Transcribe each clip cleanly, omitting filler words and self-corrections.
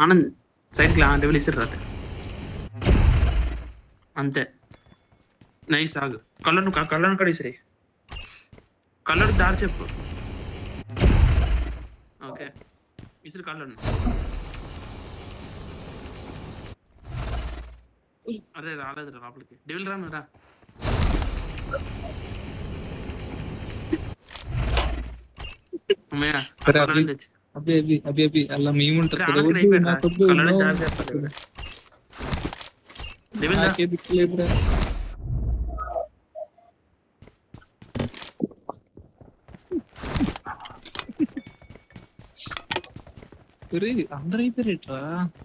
Anand side devil ఇస్తారు రాదు అంతే. నైస్ ఆగు. కళ్ళను కడ ఇసిరి కళ్ళను దారి చెప్పు. ఓకే ఇసురు కళ్ళను. అరే రాలేదు లోపలికి. డెవిల్ రాను రా. అవి అలా మేముంటారు అందరూ అయిపోయారేట్రా.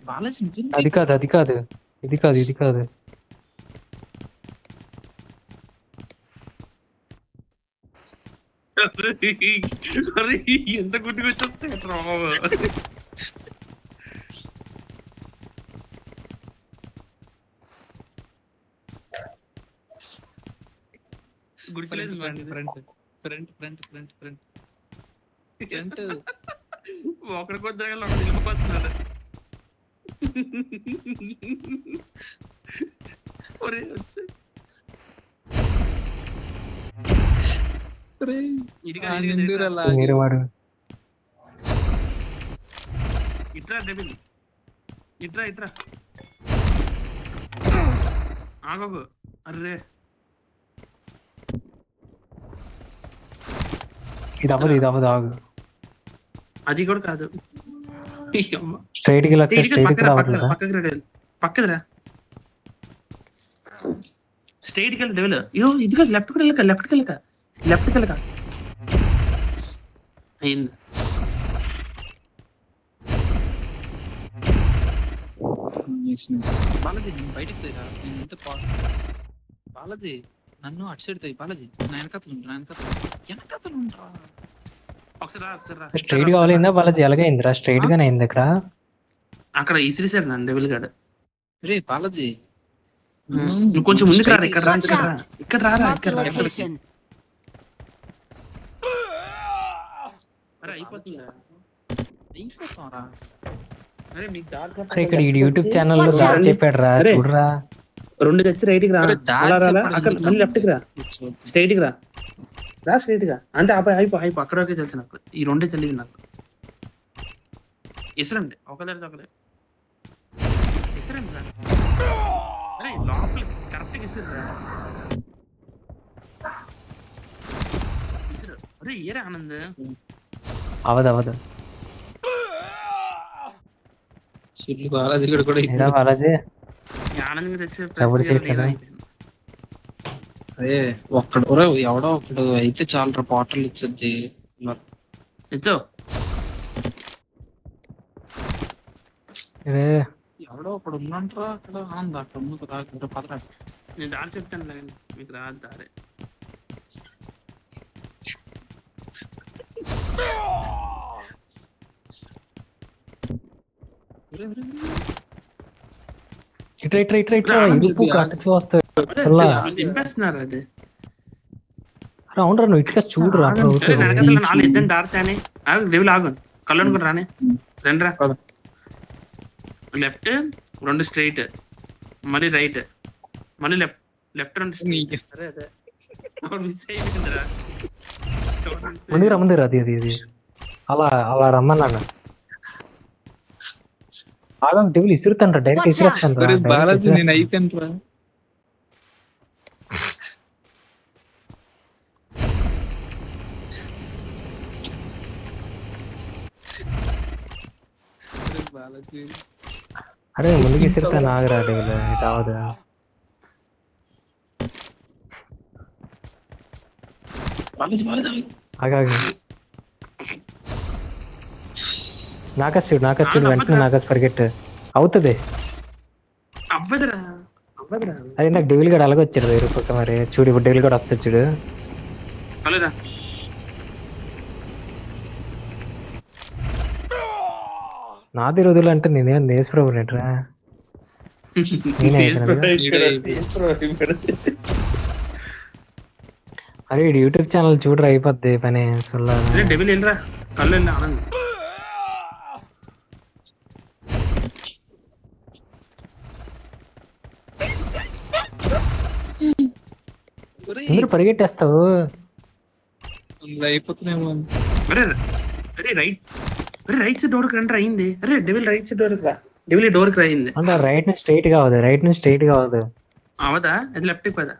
బాలాజీ అది కాదు ఇది కాదు. ఎంత గుడ్డిగా వచ్చేస్తాయి. గుడికలేదు ఒకరి కొద్ది నిలిపోతున్నాడు. ఇట్రా డెవిల్ ఇట్రా ఆగకు. అర్రే ఇది అవ్వదు ఆగు. అది కూడా కాదు. స్ట్రైట్ కి పక్కదిరా స్ట్రైట్ కి వెళ్ళి డెవిల్. అయ్యో ఇది కాదు. లెఫ్ట్ కూడా వెళ్ళక అయింది. బాలాజీ నేను బయటకు పోయిరా. నేను ఎంత బాలాజీ నన్ను అటు సైడ్ తోయి. బాలాజీ నా వెనకతలు ఉంటా. స్ట్రైట్ గా అవ్వలేదా బాలాజీ? ఎలాగైందిరా? స్ట్రైట్ గానే అయింది. అక్కడ ఇసిరిసారు నన్ను డెవిల్ గాడు. రే బాలాజీ నువ్వు కొంచెం ముందుకు రా. ఇక్కడ రారా. ఇక్కడ యూట్యూబ్ ఛానల్ లో చెప్పాడు రా. చూడరా 2 తెచ్చి రైట్ కి రా. అక్కడ మళ్ళీ లెఫ్ట్ కి రా. స్ట్రైట్ కి రా స్ట్రైట్ గా. అంటే అయిపో అక్కడికే తెలుసు నాకు. ఈ 2 తెలియదు నాకు. ఇసరండి ఒకదారి ఒకలే ఇసరండి రా. లోపలికి కరెక్ట్గా ఇసిరా. అరే ఏరే ఆనంద్ అవదు బాలాజీ కూడా బాలాజీ ఆనంద్ తెచ్చి అదే ఒక్కడు ఎవడో ఒకడు అయితే చాలా బాటలు ఇచ్చింది. ఎవడో ఒకడు ఉన్నంటరా అక్కడ. ఆనంద్ అక్కడ ముందుకు రాకుండా పదరా. నేను దారి చెప్తాను మీకు రాదు దారి. దింపేస్తున్నారు అది. అవునరా నువ్వు ఇట్లా చూడరా. ఇద్దరు దారితేనే డెవిల్ ఆగు. కళ్ళను కూడా రానే రండి రా. లెఫ్ట్ 2 స్ట్రైట్ మళ్ళీ రైట్ మళ్ళీ లెఫ్ట్ 2 ముందు రమ్మందిరా. అది అలా రమ్మన్నా. ఆగం డెవిల్ ఇసురుతాండ్రా. డైరెక్ట్ ఇసురేస్తాను. బాలాజీ నేను అయిపోయాను రా. అరే ముందుకు ఇసురుతాను. ఆగరా డెవిల్ ఇటు అవదు. ఆగాగు. నాకస్తుడు వెంటనే నాకస్ పరిగెట్టు. అవుతుంది అదే నాకు డెవిల్ గడ్ అలాగొచ్చాడు వేరే పక్క. మరి చూడు ఇప్పుడు డెవిల్ గడ్ వస్తుంది చూడు. నాది రోజులు అంటే నేనేం నేర్చుకోవు నేట్రా. అరే యూట్యూబ్ ఛానల్ చూడరా అయిపోద్ది పని. డెవిల్ వెళ్ళరా. కళ్ళు ఆనంద్ అందరూ పరిగెట్టేస్తావు. అయిపోతున్నామో. అరే అరే రైట్ సైడ్ డోర్ కి రండి అయింది. అరే డెవిల్ రైట్ సైడ్ డోర్ కి రా. డెవిల్ డోర్ కి అయింది. అంటే రైట్ నుంచి స్ట్రైట్ గా అవదు. అవదా? అది లెఫ్ట్ పదా?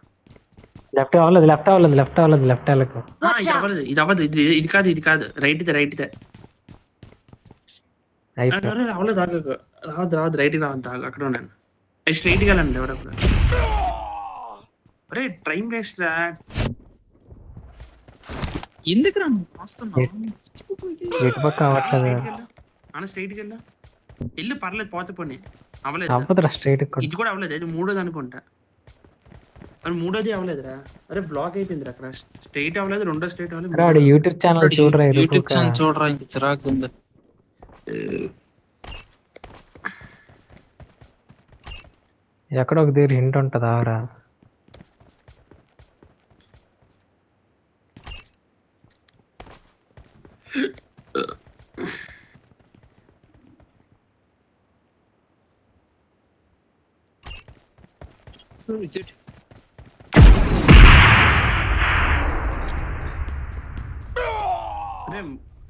లెఫ్ట్ అవ్వలేదు. లెఫ్ట్ వెళ్ళకు. ఇది అవ్వదు. ఇది కాదు రైట్ దే. అవ్వలేదు. రాదు రైట్ రావద్దు. అక్కడ ఉన్నాను. అది స్ట్రైట్ గా వెళ్ళండి ఎవరప్పుడు. అరే ట్రైన్ వేస్ట్ రా. ఎందుకు రా వస్తున్నావు? ఇటు పక్క అవ్వట్లేదు. స్ట్రైట్ కి వెళ్ళు. పర్లేదు పోతే పోనీ. అవ్వలేదు. అవ్వదురా స్ట్రైట్. ఇది కూడా అవ్వలేదు. అది మూడోది అనుకుంటా. మరి మూడోది అవ్వలేదురా. అరే బ్లాక్ అయిపోయింది అక్కడ. స్ట్రైట్ అవ్వలేదు. రెండో స్ట్రైట్ అవ్వలేదు. యూట్యూబ్ ఛానల్ చూడరా. ఇంక చిరాకు ఉంది. ఎక్కడ ఒక దగ్గర హింట్ ఉంటది ఆరా. అరే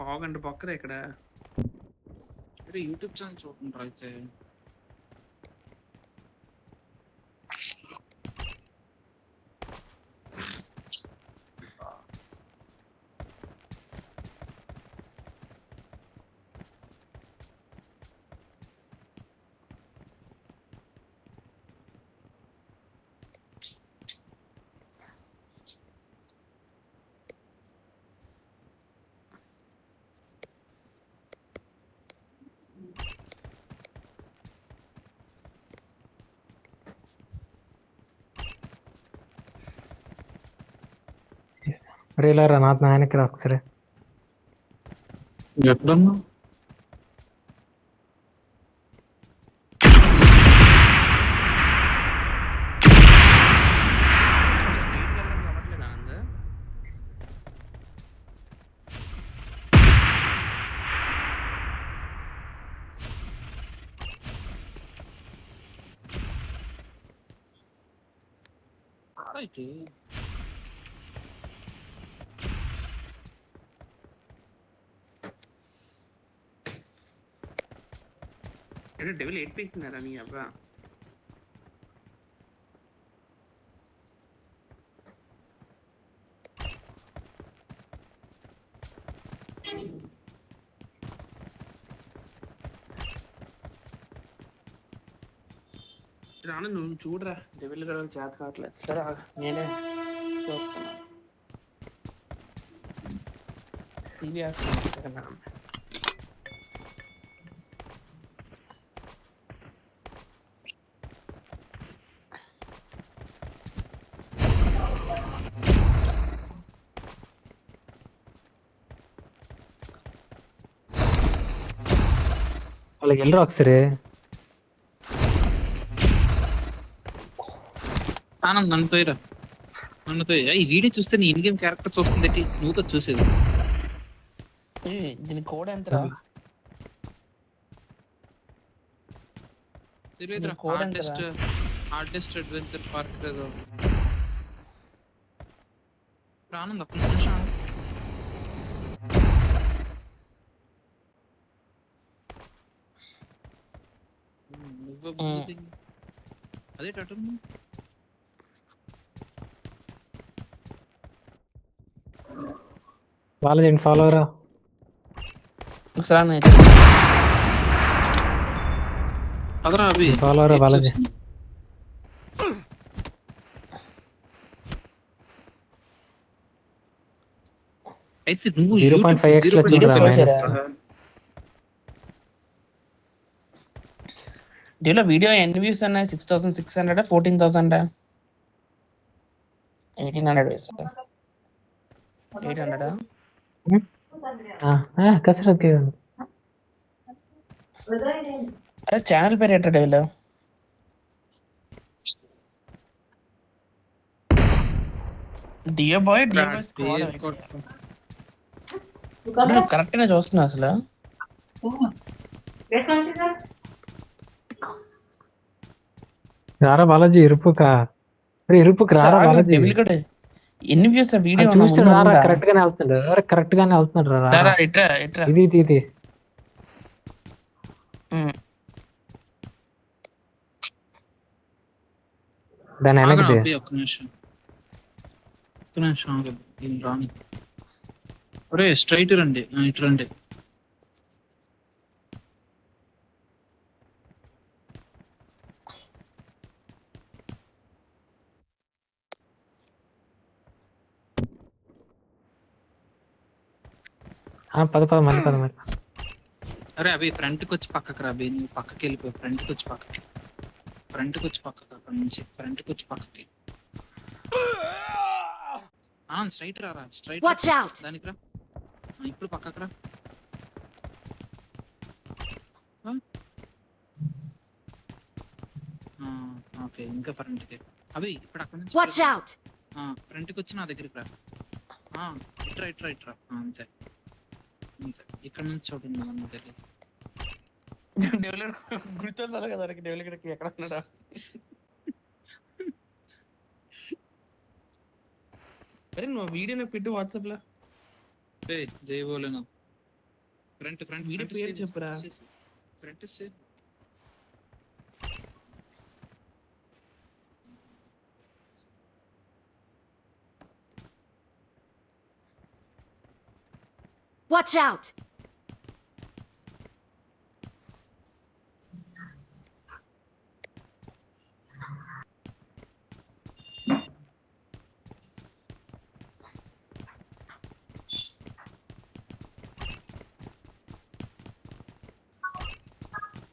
పావుగంట పక్కరే ఇక్కడ. యూట్యూబ్ ఛానల్ చూడండి అయితే. రేలారా నా ఆయనకి రా ఒకసారి. ఎప్పుడన్నా అయితే డెవిల్ 8 పీకుతున్నారా నీ అబ్బా. రాను నువ్వు చూడరా. డెవిల్ గడ చేత కావట్లేదు. సరే నేనే చూస్తున్నా. టీవీ వేస్తున్నా. వాళ్ళకి వెళ్ళరా ఒకసారి. ఆనంద్ నన్ను తోయరా. ఈ వీడియో చూస్తే నీ ఇన్ గేమ్ క్యారెక్టర్ చూస్తుంది. నువ్వుతో చూసేది. దీని కోడ్ ఎంతరా? తెలియదురా. హార్డెస్ట్ అడ్వెంచర్ పార్క్ ఏదో. ఆనంద్ ఒక్క నిమిషం. అదే టటు వాళ్ళది ఫాలో రా. అదరా అవి ఫాలో రా వాళ్ళది. అయితే నువ్వు 0.5x లో చూడరా. దీనిలో వీడియో ఎన్ని వ్యూస్ ఉన్నాయి? 6600 14,000 1800 వ్యూస్ 800 కసరత్. అరే ఛానల్ పేరు ఏంటో డెవిల్? డియర్ బాయ్ కరెక్ట్ గా చూస్తున్నా అసలు. రారా బాలాజీ. ఇరుపుకి రారా బాలాజీ. ఎన్ని వ్యూస్ వీడియో చూస్తాడు రారా, కరెక్ట్ గానే వెళ్తున్నాడు, కరెక్ట్ గానే వెళ్తున్నాడు రా. ఇట్రా ఇట్రా. ఇది దాని వెనకది. ఒక్క నిమిషం ఆగదు. దీన్ని రాని. ఒరే స్ట్రైట్ రండి, ఇటు రండి. పద మళ్ళీ. అరే అవి ఫ్రంట్కి వచ్చి పక్కకి రా అభి, నువ్వు పక్కకి వెళ్ళిపోయి ఫ్రంట్కి వచ్చి పక్కకి అక్కడ నుంచి ఫ్రంట్కి వచ్చి పక్కకి. స్ట్రైట్ రారా, స్ట్రైట్ దానికి రా. ఇప్పుడు పక్కకి రా. ఓకే, ఇంకా ఫ్రంట్కి అవి. ఇప్పుడు అక్కడ నుంచి ఫ్రంట్కి వచ్చి నా దగ్గరికి రా. ఇట్రా అంతే. ఇక్కడ నుంచి చూడండి, మనం తెలియదు. గుర్తున్నాను కదా డెవలపర్కి ఎక్కడ ఉన్నాడా. అరే నువ్వు వీడియో నాకు పెట్టు వాట్సాప్ లో. జైబోలేను. ఫ్రంట్ పేరు చెప్పురా. Front Watch out!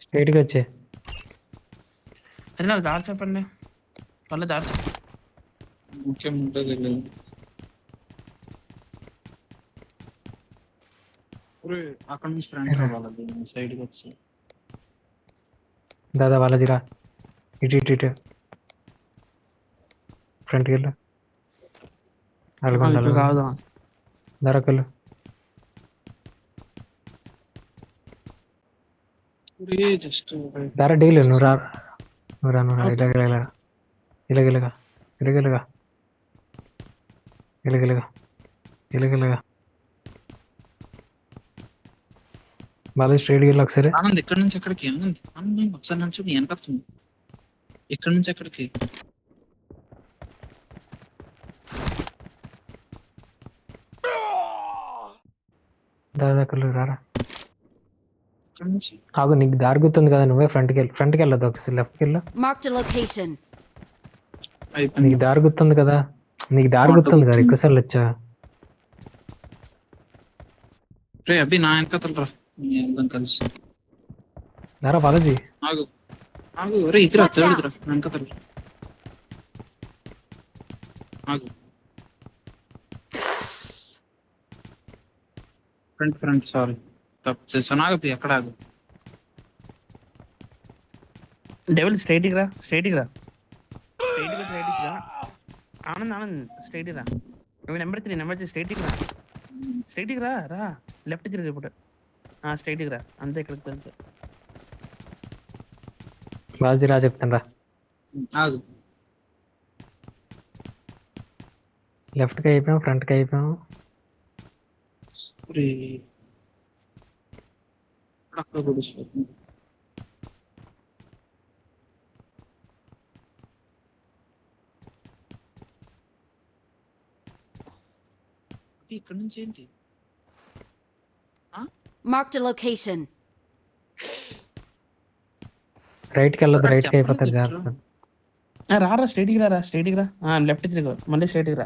స్ట్రైట్ గా వచ్చే. అరే నాకు దారి చెప్పండి, వాళ్ళ దారి ముఖ్యం ఉంటుంది. అక్కడ నుంచి ఫ్రంట్ రావాలి, సైడ్కి వచ్చి. దాదా బాలాజీరా, ఇటు ఫ్రంట్కి వెళ్ళు. కాదు దరకలు జస్ట్ దారా డీలు. నువ్వు రా ఇలాగ బాలాజీ స్ట్రైట్ వెళ్ళి ఒకసారి. ఆనంద్ ఇక్కడ నుంచి ఎక్కడికి? ఆనంద్ ఒకసారి నుంచి వెనకడుతుంది. ఇక్కడ నుంచి ఎక్కడికి? దాదాకలు రారా. ఇక్కడ నుంచి ఆగు, నీకు దారి గుర్తుంది కదా, నువ్వే ఫ్రంట్కి వెళ్ళదు, ఒకసారి లెఫ్ట్కి వెళ్ళు. నీకు దారి గుర్తుంది కదా, ఎక్కువసార్లు వచ్చా. రే అభి నా వెనకతలు రా, కలిసి దారా బాలాజీ. ఆగు రే, ఇద్దరు వెనకతలు. ఆగు, ఫ్రంట్ సారీ, తప్పు చేశాను. ఆగు, ఎక్కడ ఆగు. డెవిల్ స్ట్రైట్కి రా. ఆనంద్ స్ట్రైట్కి రా. నెంబర్ 3 స్ట్రైట్కి రా. లెఫ్ట్ తిరిగి ఇప్పుడు. స్ట్రైట్కి రా, అంతే. ఇక్కడికి తెలుసు. బాలాజీ రా చెప్తాను రా. ఆగు, లెఫ్ట్కి అయిపోయాం, ఫ్రంట్కి అయిపోయాం. అక్కడ గుడిసిపోతుంది. ఇక్కడ నుంచి ఏంటి? Marked a location. రైట్కి వెళ్ళదు, రైట్కి అయిపోతారు జాగ్రత్త. రారా, స్ట్రైట్కి రా. లెఫ్ట్ తిరిగి మళ్ళీ స్ట్రైట్కి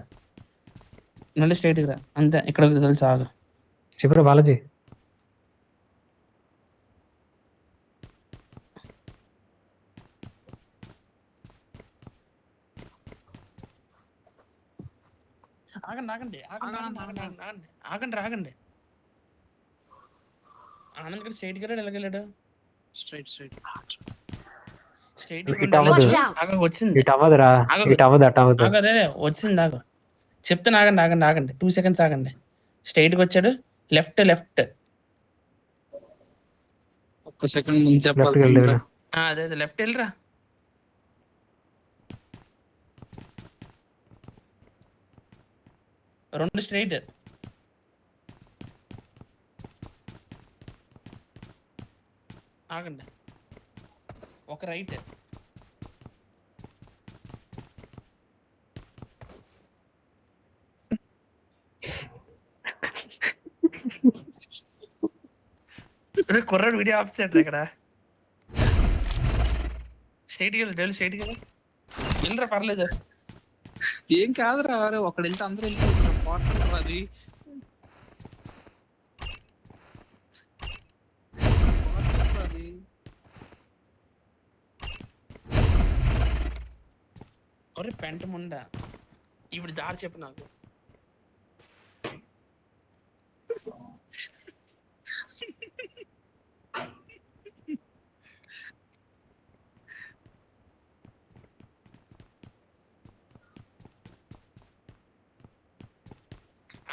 రా. అంతే. ఇక్కడ తెలుసు. ఆగు, చెప్పురా బాలాజీ. ఆగండి. ఆనంద్ గారు స్ట్రైట్ గా వెళ్ళగలడు. స్ట్రైట్ వచ్చింది. వచ్చింది. ఆగు, చెప్తాను. ఆగండి 2 seconds ఆగండి. స్ట్రైట్ గా వచ్చాడు. లెఫ్ట్ ఒక్క సెకండ్ ముందు చెప్పాలి. అదే లెఫ్ట్ వెళ్ళిరా. 2 స్ట్రైట్. ఆగండి. ఒక రైట్. కుర్రాడు వీడియో ఆఫ్ ఇక్కడ. స్ట్రైట్ కి డెల్ స్ట్రైట్ కి వెళ్ళరా, పర్లేదు. ఏం కాదురా, ఒకడు వెళ్తే అందరూ వెళ్ళిపోతున్నారు. అది ఒరే పెంట ముండా, ఇప్పుడు దారి చెప్పు నాకు.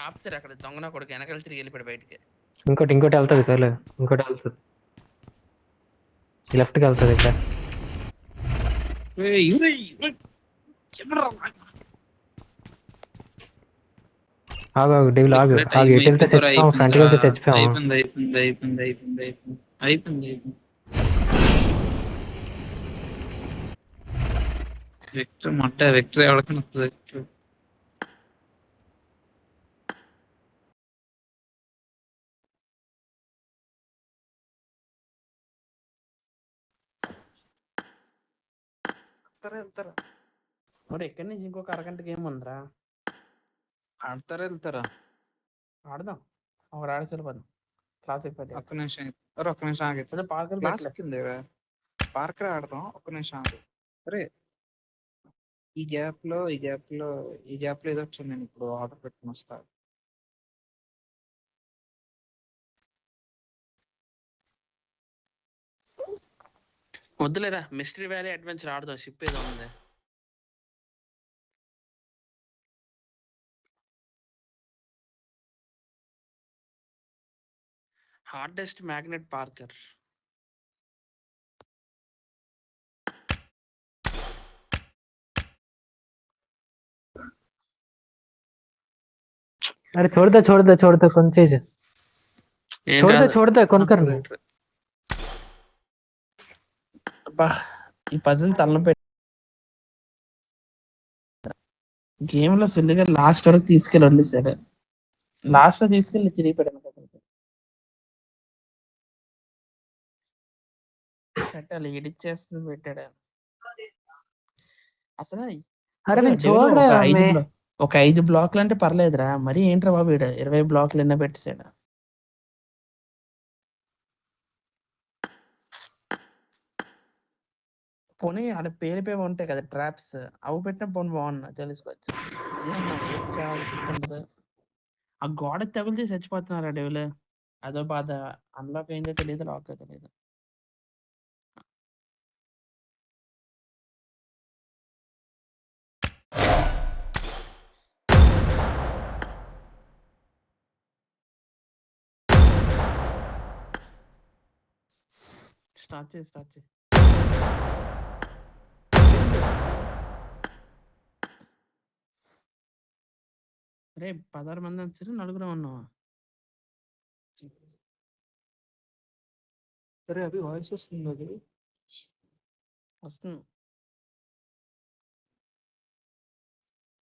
ఆప్సర్ అక్కడ దొంగన కొడుకు వెనకాల తిరిగి వెళ్ళిపోయాడు బయటికి. ఇంకోటి వెళ్తుంది పేర్లు, ఇంకోటి వెళ్తుంది లెఫ్ట్కి వెళ్తుంది ఇక్కడ. ఆగు డెవిల్ ఆగు ఆగు, ఎటు వెళ్తే చచ్చిపోయాం, ఫ్రంట్కి వెళ్తే చచ్చిపోయాం. అయిపోయింది. విక్టర్ ఎవరికి నచ్చదు. వెళ్తారా మరి ఎక్కడి నుంచి ఇంకొక అరగంట గేమ్ ఉందిరా. వెళ్తారా ఆడదాం, ఒకరు ఆడి సరిపోదు. క్లాస్ అయిపోతే ఒక్క నిమిషం ఆగితే పార్క్ ఆడదాం. ఒక్క నిమిషం ఆగు. అరే ఈ గ్యాప్ లో ఏదో వచ్చింది. నేను ఇప్పుడు ఆర్డర్ పెట్టుకుని వస్తా. వద్దులేరా, మిస్టరీ వ్యాలీ అడ్వెంచర్ ఆడదాం. షిప్ ఏదో ఉంది. Hardest magnet parkour. अरे छोड़ दे कौन चीज छोड़ दे कौन करना. అబ్బా ఈ పజిల్ తలనొప్పి. గేమ్ లో సుల్లిగా లాస్ట్ వరకు తీసుకెళ్ళి వదిలేసాడు. లాస్ట్ లో తీసుకెళ్ళి తిరిగిపోయాడు. పెట్టాలి, ఎడిట్ చేస్తుంది పెట్టాడు అసలు. अरे मैं దేవుడు छोड़ रहा हूँ मैं. ఒక 5 బ్లాక్లు అంటే పర్లేదురా, మరి ఏంట్రా బాబు 20 బ్లాక్లు ఎన్నో పెట్టేసాడు. పోనీ ఆడ పేలిపోయి ఉంటాయి కదా ట్రాప్స్, అవి పెట్టిన పోనీ బాగున్నా తెలుసుకోవచ్చు. ఆ గోడ తగిలితే చచ్చిపోతున్నారా డెవిల్. అదో బాధ. అన్లాక్ అయిందో తెలియదు, లాక్ అయితే తెలియదు. స్టార్ట్ చేయి. రే 16 మంది వచ్చారు, 4 ఉన్నావా? అరే అవి వాయిస్ వస్తుంది. వస్తుంది.